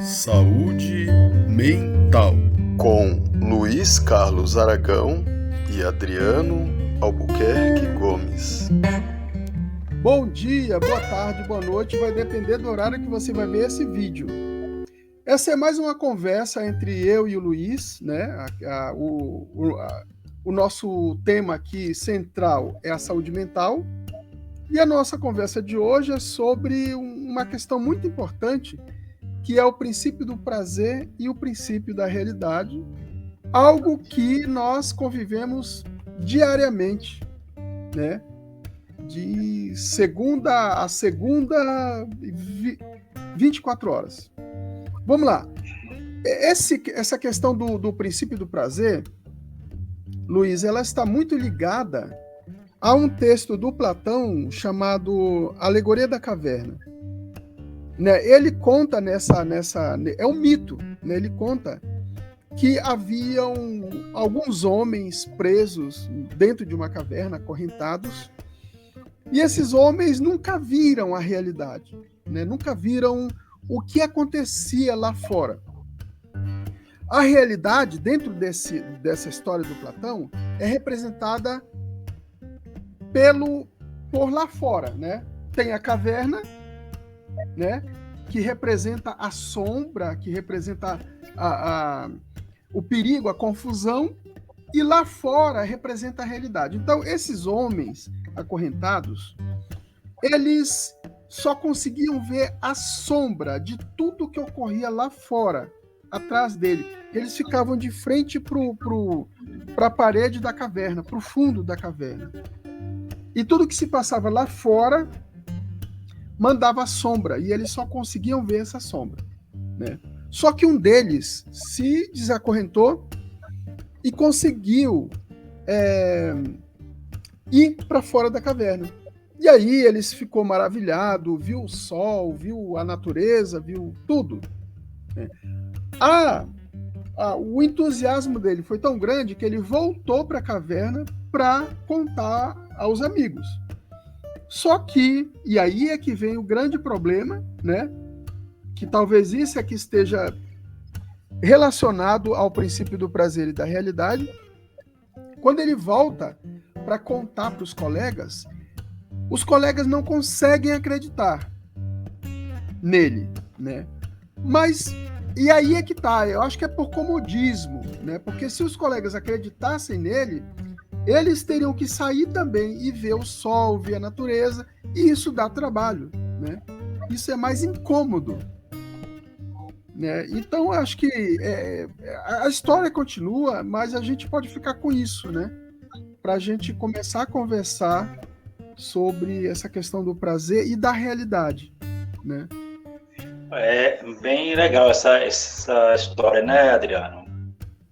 Saúde mental com Luiz Carlos Aragão e Adriano Albuquerque Gomes. Bom dia, boa tarde, boa noite, vai depender do horário que você vai ver esse vídeo. Essa é mais uma conversa entre eu e o Luiz, né? O nosso tema aqui central é a saúde mental. E a nossa conversa de hoje é sobre uma questão muito importante, que é o princípio do prazer e o princípio da realidade, algo que nós convivemos diariamente, né? De segunda a segunda, 24 horas. Vamos lá. Essa questão do princípio do prazer, Luiz, ela está muito ligada a um texto do Platão chamado Alegoria da Caverna. Né? Ele conta é um mito, né? Ele conta que haviam alguns homens presos dentro de uma caverna, acorrentados, e esses homens nunca viram a realidade, né? Nunca viram o que acontecia lá fora. A realidade, dentro dessa história do Platão, é representada por lá fora, né? Tem a caverna, né? Que representa a sombra, que representa o perigo, a confusão, e lá fora representa a realidade. Então, esses homens acorrentados, eles só conseguiam ver a sombra de tudo que ocorria lá fora, atrás dele. Eles ficavam de frente para a parede da caverna, para o fundo da caverna. E tudo que se passava lá fora mandava sombra, e eles só conseguiam ver essa sombra, né? Só que um deles se desacorrentou e conseguiu ir para fora da caverna. E aí ele ficou maravilhado, viu o sol, viu a natureza, viu tudo, né? O entusiasmo dele foi tão grande que ele voltou para a caverna para contar aos amigos. Só que, e aí é que vem o grande problema, né? Que talvez isso é que esteja relacionado ao princípio do prazer e da realidade. Quando ele volta para contar para os colegas não conseguem acreditar nele, né? Mas, e aí é que tá, eu acho que é por comodismo, né? Porque se os colegas acreditassem nele, eles teriam que sair também e ver o sol, ver a natureza, e isso dá trabalho, né? Isso é mais incômodo, né? Então, acho que a história continua, mas a gente pode ficar com isso, né? Para a gente começar a conversar sobre essa questão do prazer e da realidade, né? É bem legal essa história, né, Adriano?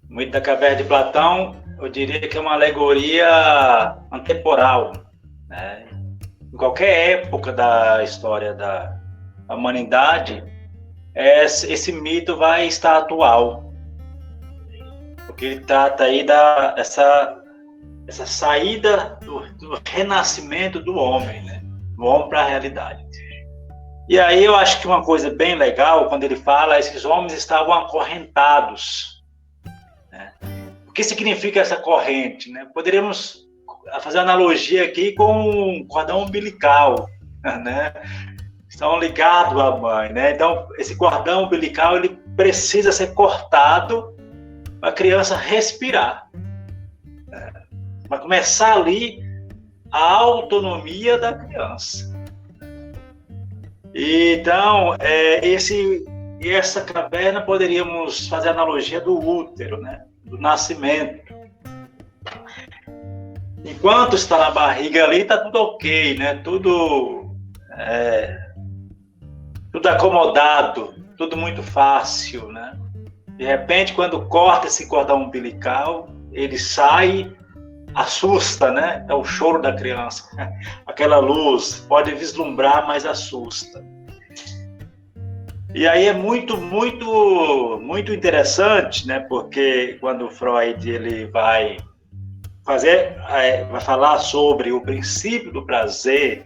O mito da caverna de Platão, eu diria que é uma alegoria atemporal, né? Em qualquer época da história da humanidade, esse mito vai estar atual, porque ele trata aí essa saída do renascimento do homem, né? Do homem para a realidade. E aí eu acho que uma coisa bem legal, quando ele fala, é que os homens estavam acorrentados, né? O que significa essa corrente, né? Poderíamos fazer analogia aqui com um cordão umbilical, né? Estão ligados à mãe, né? Então, esse cordão umbilical, ele precisa ser cortado para a criança respirar, né? Para começar ali a autonomia da criança. Então, essa caverna poderíamos fazer analogia do útero, né? Do nascimento. Enquanto está na barriga ali, está tudo ok, né? Tudo acomodado, tudo muito fácil, né? De repente, quando corta esse cordão umbilical, ele sai, assusta, né? É o choro da criança. Aquela luz pode vislumbrar, mas assusta. E aí é muito, muito, muito interessante, né? Porque quando Freud ele vai falar sobre o princípio do prazer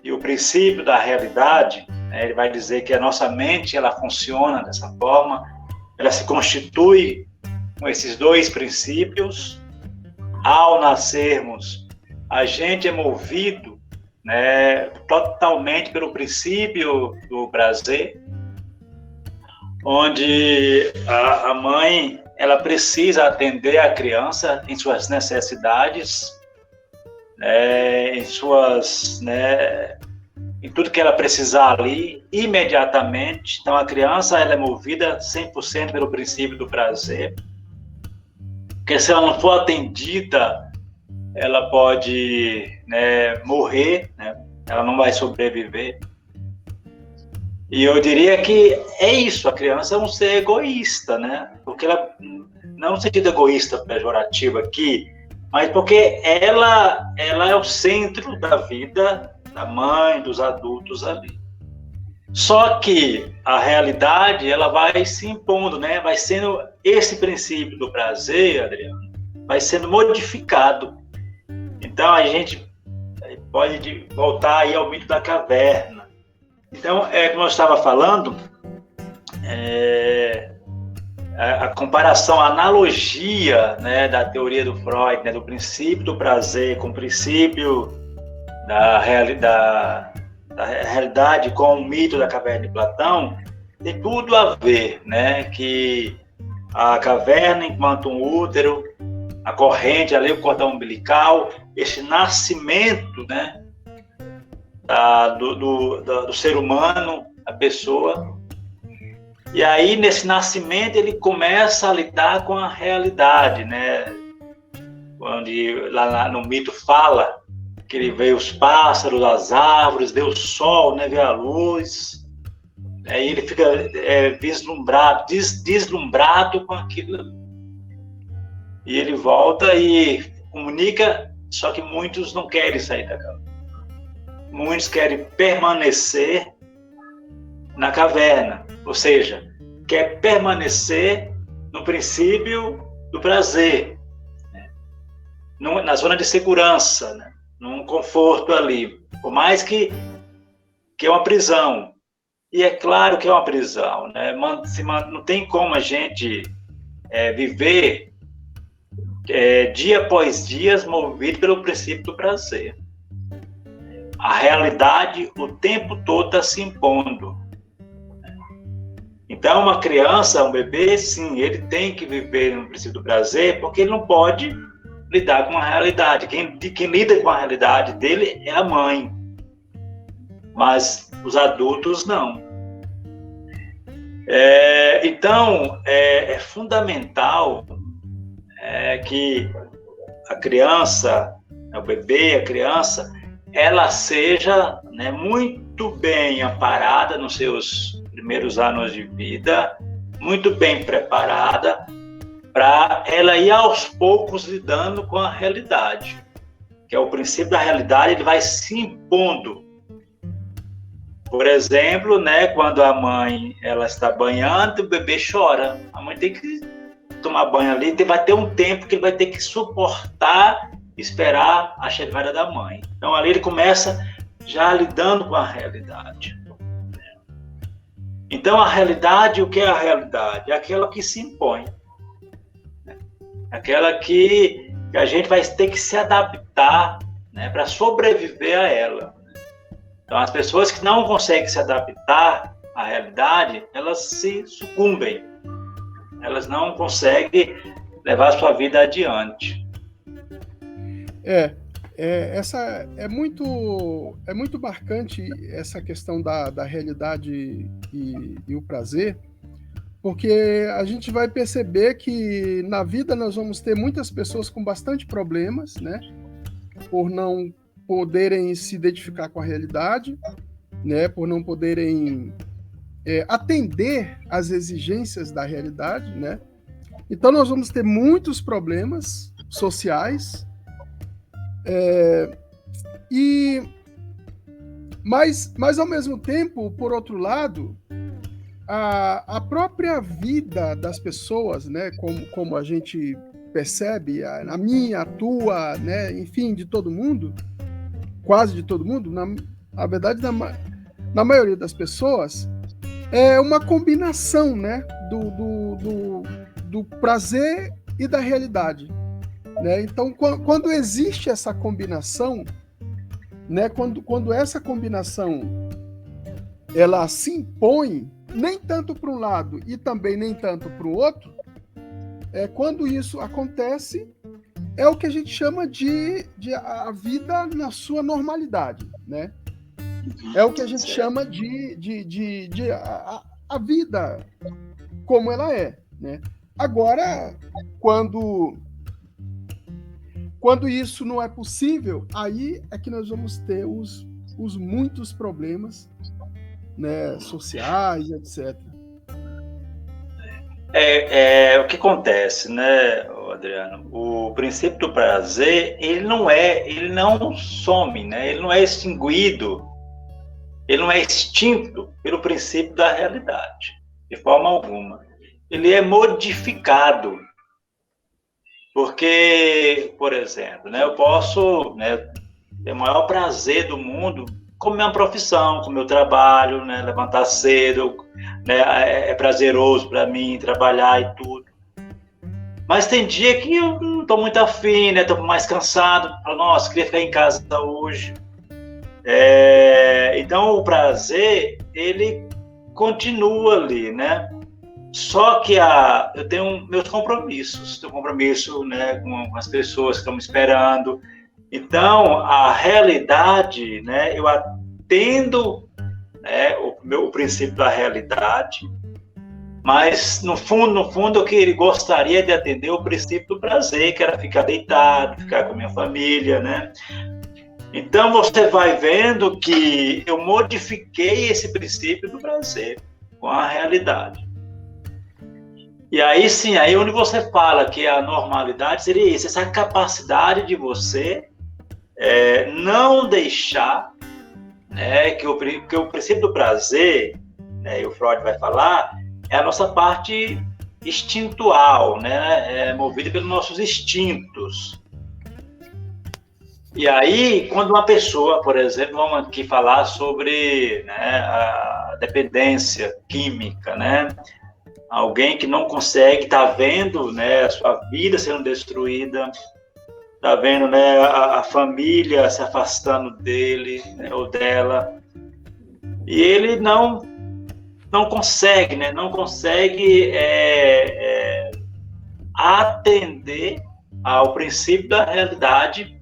e o princípio da realidade, Ele vai dizer que a nossa mente, ela funciona dessa forma, ela se constitui com esses dois princípios. Ao nascermos, a gente é movido, né, totalmente pelo princípio do prazer, onde a mãe, ela precisa atender a criança em suas necessidades, em suas, em tudo que ela precisar ali, imediatamente. Então, a criança, ela é movida 100% pelo princípio do prazer, porque se ela não for atendida, ela pode, morrer, ela não vai sobreviver. E eu diria que é isso, a criança é um ser egoísta, porque ela, não no sentido egoísta pejorativo aqui, mas porque ela é o centro da vida da mãe, dos adultos ali. Só que a realidade, ela vai se impondo, vai sendo esse princípio do prazer, Adriano, vai sendo modificado. Então, a gente pode voltar aí ao mito da caverna. Então, como eu estava falando, a comparação, a analogia, da teoria do Freud, do princípio do prazer com o princípio da realidade com o mito da caverna de Platão, tem tudo a ver, que a caverna enquanto um útero, a corrente ali, o cordão umbilical, esse nascimento, do ser humano, a pessoa. E aí, nesse nascimento, ele começa a lidar com a realidade, onde lá no mito fala que ele vê os pássaros, as árvores, vê o sol, vê a luz. Aí ele fica deslumbrado com aquilo. E ele volta e comunica, só que muitos não querem sair da caverna. Muitos querem permanecer na caverna, ou seja, quer permanecer no princípio do prazer, na zona de segurança, num conforto ali, por mais que é uma prisão. E é claro que é uma prisão, não tem como a gente viver dia após dia movido pelo princípio do prazer. A realidade o tempo todo está se impondo. Então, uma criança, um bebê, sim, ele tem que viver no princípio do prazer, porque ele não pode lidar com a realidade. Quem lida com a realidade dele é a mãe. Mas os adultos não. Então, é fundamental que a criança, o bebê, a criança, ela seja muito bem amparada nos seus primeiros anos de vida, muito bem preparada, para ela ir aos poucos lidando com a realidade, que é o princípio da realidade, ele vai se impondo. Por exemplo, quando a mãe ela está banhando, o bebê chora. A mãe tem que tomar banho ali, vai ter um tempo que ele vai ter que suportar, esperar a chegada da mãe. Então ali ele começa já lidando com a realidade. Então a realidade, o que é a realidade? É aquela que se impõe. Aquela que a gente vai ter que se adaptar, para sobreviver a ela. Então as pessoas que não conseguem se adaptar à realidade, elas se sucumbem. Elas não conseguem levar a sua vida adiante. Essa é muito marcante essa questão da realidade e o prazer, porque a gente vai perceber que na vida nós vamos ter muitas pessoas com bastante problemas, por não poderem se identificar com a realidade, por não poderem atender às exigências da realidade, Então nós vamos ter muitos problemas sociais, mas ao mesmo tempo, por outro lado, a própria vida das pessoas, como a gente percebe, a minha, a tua, enfim, de todo mundo, quase de todo mundo, na verdade, na maioria das pessoas, é uma combinação, né, do prazer e da realidade, né? Então, quando existe essa combinação, né, quando essa combinação ela se impõe, nem tanto para um lado e também nem tanto para o outro, quando isso acontece, é o que a gente chama de a vida na sua normalidade, né? É o que a gente chama de a vida como ela é, né? Agora, quando isso não é possível, aí é que nós vamos ter os muitos problemas, né, sociais, etc. O que acontece, né, Adriano? O princípio do prazer, ele não some, né? Ele não é extinguido, ele não é extinto pelo princípio da realidade, de forma alguma. Ele é modificado. Porque, por exemplo, né, eu posso, né, ter o maior prazer do mundo com minha profissão, com meu trabalho, né, levantar cedo, né, é prazeroso para mim trabalhar e tudo. Mas tem dia que eu não estou muito afim, né, estou mais cansado, falo, nossa, queria ficar em casa hoje. Então, o prazer, ele continua ali, né? Só que eu tenho meus compromissos, tenho compromisso, né, com as pessoas que estão me esperando. Então, a realidade, né, eu atendo, né, o princípio da realidade, mas, no fundo, eu gostaria de atender o princípio do prazer, que era ficar deitado, ficar com a minha família, né? Então, você vai vendo que eu modifiquei esse princípio do prazer com a realidade. E aí sim, aí onde você fala que a normalidade seria isso, essa capacidade de você não deixar, né, que o princípio do prazer, né, e o Freud vai falar, é a nossa parte instintual, né, movida pelos nossos instintos. E aí, quando uma pessoa, por exemplo, vamos aqui falar sobre, né, a dependência química, né? Alguém que não consegue, está vendo, né, a sua vida sendo destruída, está vendo, né, a família se afastando dele, né, ou dela, e ele não consegue, né, não consegue atender ao princípio da realidade,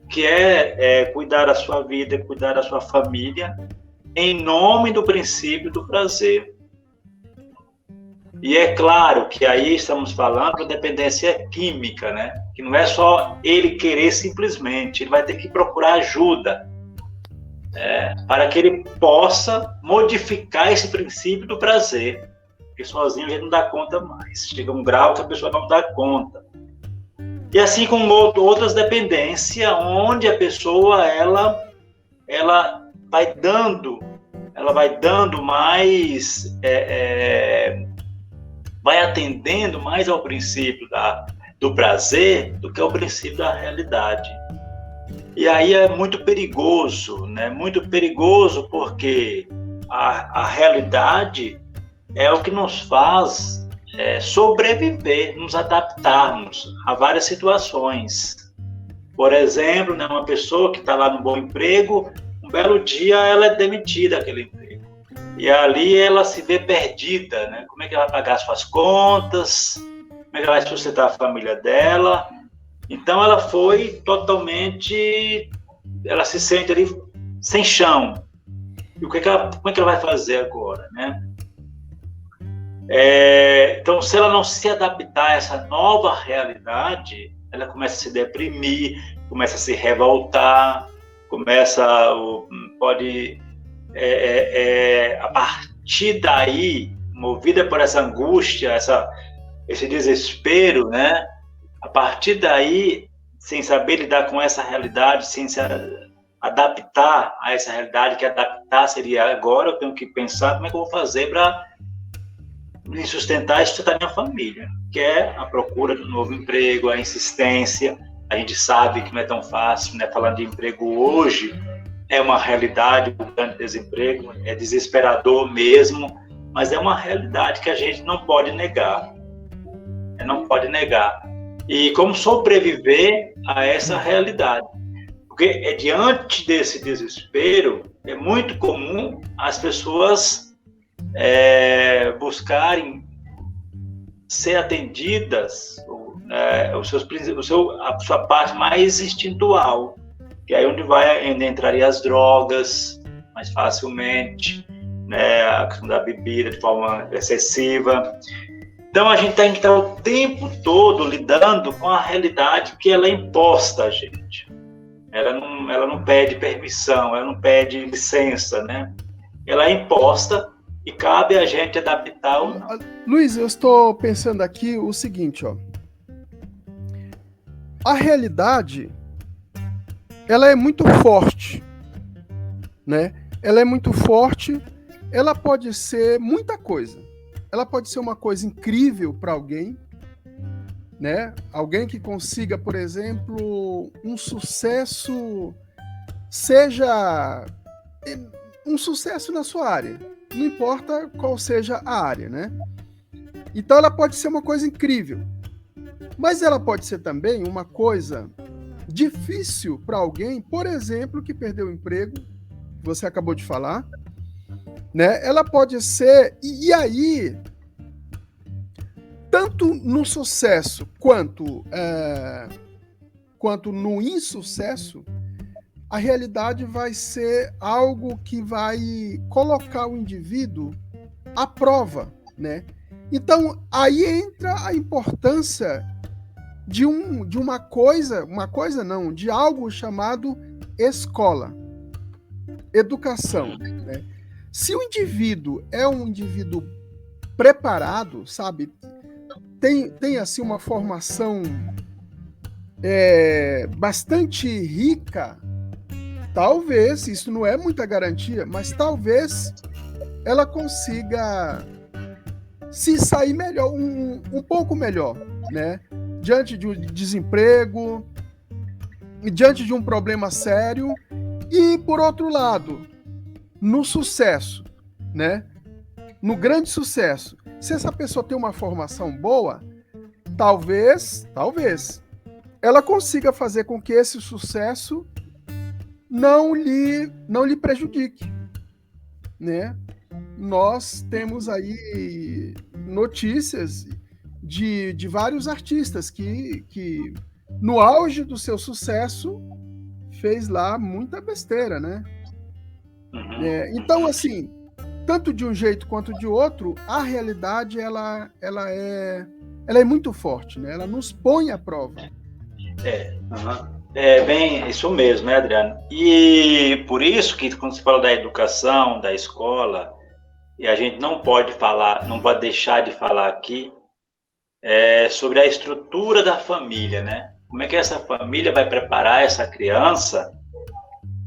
que é cuidar da sua vida, cuidar da sua família, em nome do princípio do prazer. E é claro que aí estamos falando de dependência química, né? Que não é só ele querer simplesmente, ele vai ter que procurar ajuda, para que ele possa modificar esse princípio do prazer, porque sozinho ele não dá conta mais. Chega um grau que a pessoa não dá conta. E assim como outras dependências, onde a pessoa ela vai dando mais, vai atendendo mais ao princípio do prazer do que ao princípio da realidade. E aí é muito perigoso, né? Muito perigoso porque a realidade é o que nos faz sobreviver, nos adaptarmos a várias situações. Por exemplo, né, uma pessoa que está lá no bom emprego, um belo dia ela é demitida daquele emprego. E ali ela se vê perdida, né? Como é que ela vai pagar suas contas? Como é que ela vai sustentar a família dela? Então ela foi totalmente, ela se sente ali sem chão. E como é que ela vai fazer agora, né? Então, se ela não se adaptar a essa nova realidade, ela começa a se deprimir, começa a se revoltar, pode a partir daí, movida por essa angústia, esse desespero, né? A partir daí, sem saber lidar com essa realidade, sem se adaptar a essa realidade, que adaptar seria agora eu tenho que pensar como é que eu vou fazer para me sustentar e sustentar minha família, que é a procura do novo emprego, a insistência. A gente sabe que não é tão fácil, né? Falando de emprego hoje, é uma realidade, o grande desemprego é desesperador mesmo, mas é uma realidade que a gente não pode negar. Não pode negar. E como sobreviver a essa realidade? Porque diante desse desespero, é muito comum as pessoas buscarem ser atendidas, a sua parte mais instintual, que é onde entraria as drogas mais facilmente, né, a questão da bebida de forma excessiva. Então a gente tem que estar o tempo todo lidando com a realidade que ela é imposta a gente. Ela não pede permissão, ela não pede licença, né? Ela é imposta e cabe a gente adaptar. Luiz, eu estou pensando aqui o seguinte, ó. A realidade, ela é muito forte, né? Ela é muito forte, ela pode ser muita coisa. Ela pode ser uma coisa incrível para alguém, né? Alguém que consiga, por exemplo, um sucesso, seja um sucesso na sua área, não importa qual seja a área, né? Então ela pode ser uma coisa incrível, mas ela pode ser também uma coisa difícil para alguém, por exemplo, que perdeu o emprego, que você acabou de falar, né? Ela pode ser, e aí, tanto no sucesso quanto no insucesso, a realidade vai ser algo que vai colocar o indivíduo à prova, né? Então, aí entra a importância de algo chamado escola, educação, né? Se o indivíduo é um indivíduo preparado, sabe, tem assim uma formação bastante rica, talvez, isso não é muita garantia, mas talvez ela consiga se sair melhor, um pouco melhor, né? Diante de um desemprego, diante de um problema sério, e por outro lado, no sucesso, né? No grande sucesso, se essa pessoa tem uma formação boa, talvez ela consiga fazer com que esse sucesso não lhe prejudique, né? Nós temos aí notícias de vários artistas que no auge do seu sucesso fez lá muita besteira, né? Uhum. Então, assim, tanto de um jeito quanto de outro, a realidade ela é muito forte, né? Ela nos põe à prova. É bem isso mesmo, né, Adriano? E por isso que quando você fala da educação, da escola, e a gente não pode deixar de falar aqui sobre a estrutura da família, né? Como é que essa família vai preparar essa criança,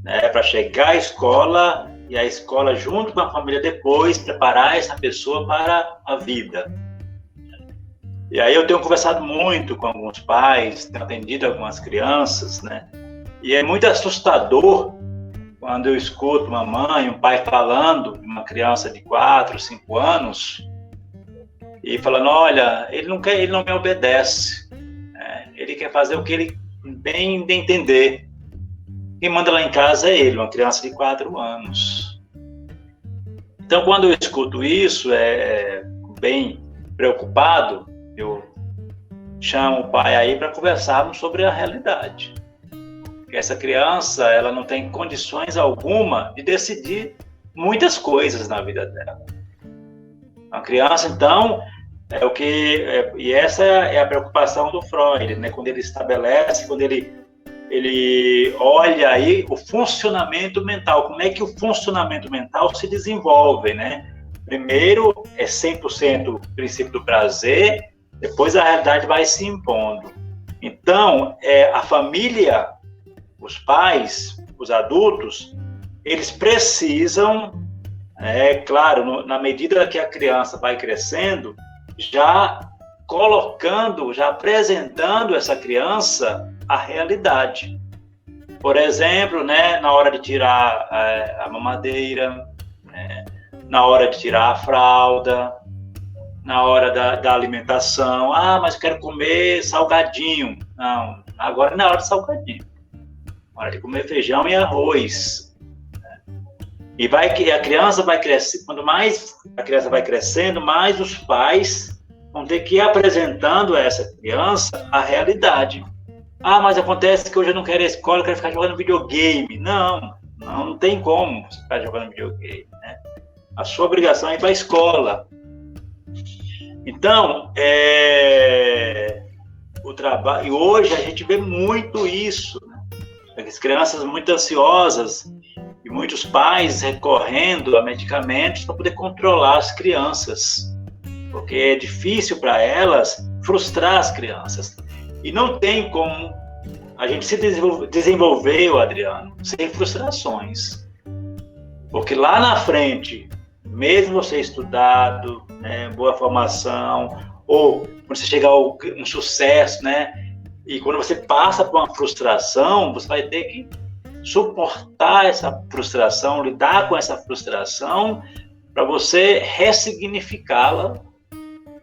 né, para chegar à escola, e a escola junto com a família depois preparar essa pessoa para a vida. E aí eu tenho conversado muito com alguns pais, tenho atendido algumas crianças, né? E é muito assustador quando eu escuto uma mãe, um pai falando de uma criança de 4, 5 anos e falando, olha, ele não me obedece, né? Ele quer fazer o que ele bem entender. Quem manda lá em casa é ele, uma criança de 4 anos. Então, quando eu escuto isso, bem preocupado, eu chamo o pai aí para conversarmos sobre a realidade. Porque essa criança, ela não tem condições alguma de decidir muitas coisas na vida dela. A criança, então, e essa é a preocupação do Freud, né? Quando ele estabelece, quando ele olha aí o funcionamento mental, como é que o funcionamento mental se desenvolve, né? Primeiro é 100% o princípio do prazer, depois a realidade vai se impondo. Então, a família, os pais, os adultos, eles precisam, claro, na medida que a criança vai crescendo, já apresentando essa criança a realidade. Por exemplo, né, na hora de tirar a mamadeira, na hora de tirar a fralda, na hora da alimentação. Ah, mas eu quero comer salgadinho. Não, agora não é hora de salgadinho. É hora de comer feijão e arroz. E a criança vai crescer, quanto mais a criança vai crescendo, mais os pais vão ter que ir apresentando a essa criança a realidade. Ah, mas acontece que hoje eu não quero ir à escola, eu quero ficar jogando videogame. Não tem como você ficar jogando videogame, né? A sua obrigação é ir para a escola. Então, o trabalho... E hoje a gente vê muito isso, né? As crianças muito ansiosas e muitos pais recorrendo a medicamentos para poder controlar as crianças. Porque é difícil para elas frustrar as crianças. E não tem como a gente se desenvolver, Adriano, sem frustrações. Porque lá na frente, mesmo você estudado, né, boa formação, ou quando você chegar a um sucesso, né, e quando você passa por uma frustração, você vai ter que suportar essa frustração, lidar com essa frustração, para você ressignificá-la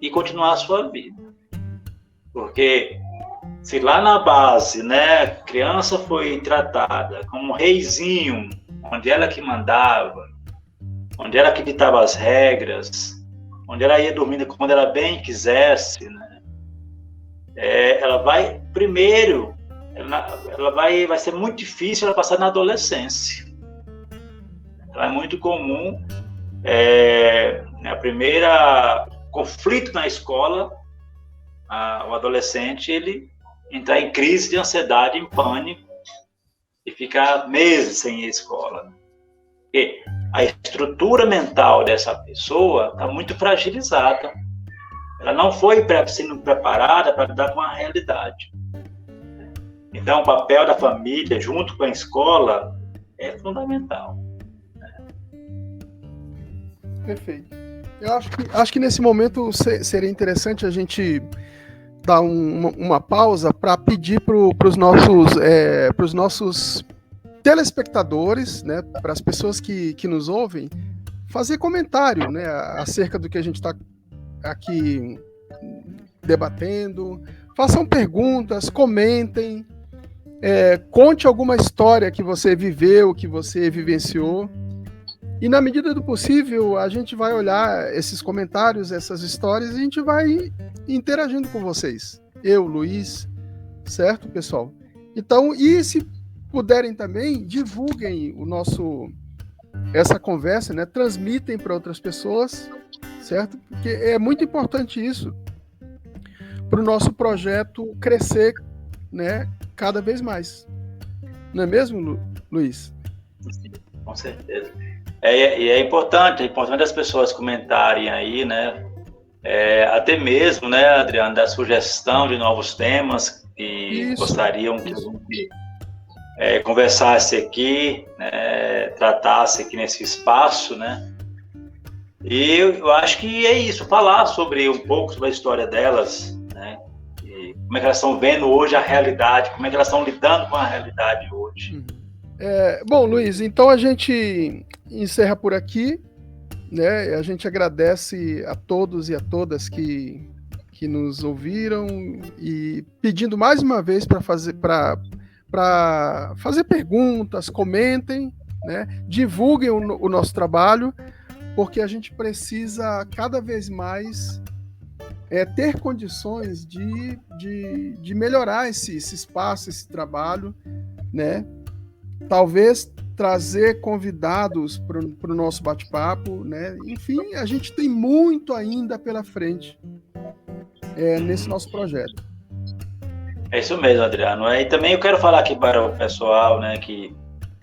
e continuar a sua vida. Porque se lá na base, né, a criança foi tratada como um reizinho, onde ela que mandava, onde ela que ditava as regras, onde ela ia dormindo quando ela bem quisesse, né, ela vai, primeiro, vai ser muito difícil ela passar na adolescência. Então, é muito comum, a primeira conflito na escola, o adolescente, ele entrar em crise de ansiedade, em pânico, e ficar meses sem ir à escola. Porque a estrutura mental dessa pessoa está muito fragilizada. Ela não foi sendo preparada para lidar com a realidade. Então, o papel da família, junto com a escola, é fundamental. Perfeito. Eu acho que nesse momento seria interessante a gente dar uma pausa para pedir para os nossos telespectadores, né, para as pessoas que nos ouvem, fazer comentário, né, acerca do que a gente está aqui debatendo. Façam perguntas, comentem, conte alguma história que você viveu, que você vivenciou. E na medida do possível, a gente vai olhar esses comentários, essas histórias, e a gente vai interagindo com vocês. Eu, Luiz, certo, pessoal? Então, e se puderem também, divulguem essa conversa, né? Transmitem para outras pessoas, certo? Porque é muito importante isso para o nosso projeto crescer, né? Cada vez mais. Não é mesmo, Luiz? Sim, com certeza. E é importante as pessoas comentarem aí, né? Até mesmo, né, Adriano, da sugestão de novos temas que gostariam que a gente conversasse aqui, né, tratasse aqui nesse espaço, né? E eu acho que é isso, falar um pouco sobre a história delas, né? E como é que elas estão vendo hoje a realidade, como é que elas estão lidando com a realidade hoje. Bom, Luiz, então a gente encerra por aqui, né? A gente agradece a todos e a todas que nos ouviram e pedindo mais uma vez para fazer perguntas, comentem, né? Divulguem o nosso trabalho, porque a gente precisa cada vez mais ter condições de melhorar esse espaço, esse trabalho, né? Talvez trazer convidados para o nosso bate-papo, né? Enfim, a gente tem muito ainda pela frente nesse nosso projeto. É isso mesmo, Adriano. E também eu quero falar aqui para o pessoal, né, que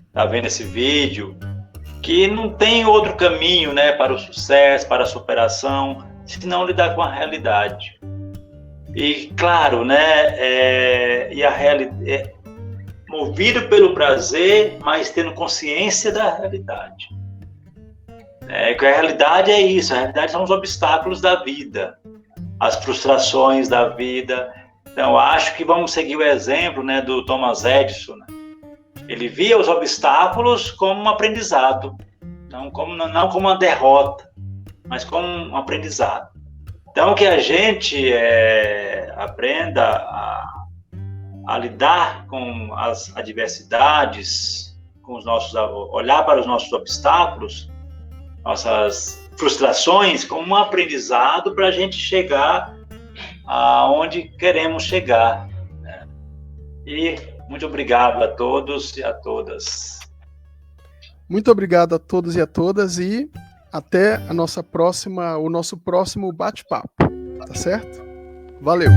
está vendo esse vídeo, que não tem outro caminho, né, para o sucesso, para a superação, se não lidar com a realidade. E, claro, né, e a realidade... movido pelo prazer, mas tendo consciência da realidade. Que a realidade é isso, a realidade são os obstáculos da vida, as frustrações da vida. Então, acho que vamos seguir o exemplo, né, do Thomas Edison, né? Ele via os obstáculos como um aprendizado, não como uma derrota, mas como um aprendizado. Então, que a gente aprenda a lidar com as adversidades, olhar para os nossos obstáculos, nossas frustrações, como um aprendizado para a gente chegar aonde queremos chegar, né? E muito obrigado a todos e a todas. Muito obrigado a todos e a todas e até o nosso próximo bate-papo, tá certo? Valeu!